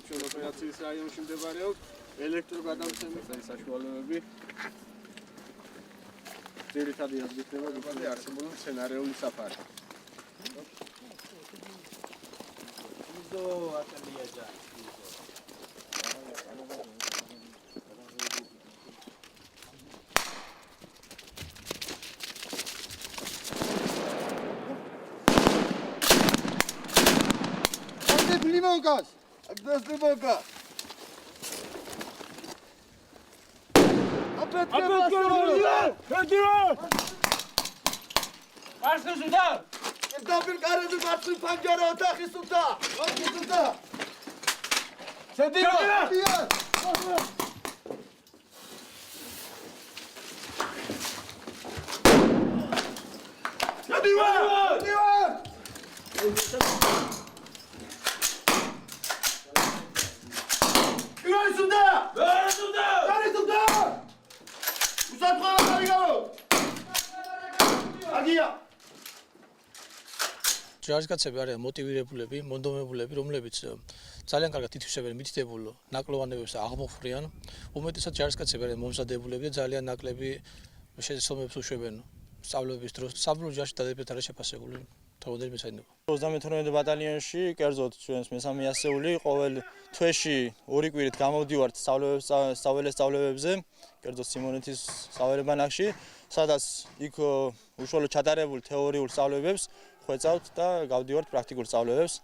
ჩვენ ოპერაციის რაიონში მდებარეობს ელექტროგადამცემის საშუალებები. ძირითადი ადგილდება გუგლზე არსებული სცენარიული საფარი. Limonkas! Agnes Limonka! Apet Dabir karısı batsın pancara otakı suda! Bakı suda! Sediyor! Sediyor! Sediyor! ჯარისკაცები არიან მოტივირებულები, მონდომებულები, რომლებიც ძალიან კარგად ითვისებენ მითითებულ ნაკლოვანებებს და აღმოფხვრიან. უმეტესად ჯარისკაცები არიან მომზადებულები და ძალიან ნაკლები შესაძლებლობებს უშვებენ სწავლებების დროს. საბრძოლო ჯარში დადებითად არის შეფასებული თავდადებული მეცადინეობა. 32 ბატალიონში, კერძოდ ჩვენს მესამე ასეული, ყოველ თვეში 2 კვირით გამოვდივართ სწავლებებზე, კერძოდ სიმონეთის სწავლება ნახში, სადაც იქ უშუალოდ ჩატარებულ თეორიულ სწავლებებს ხვეწავთ და გავდივართ პრაქტიკულ სწავლებებს.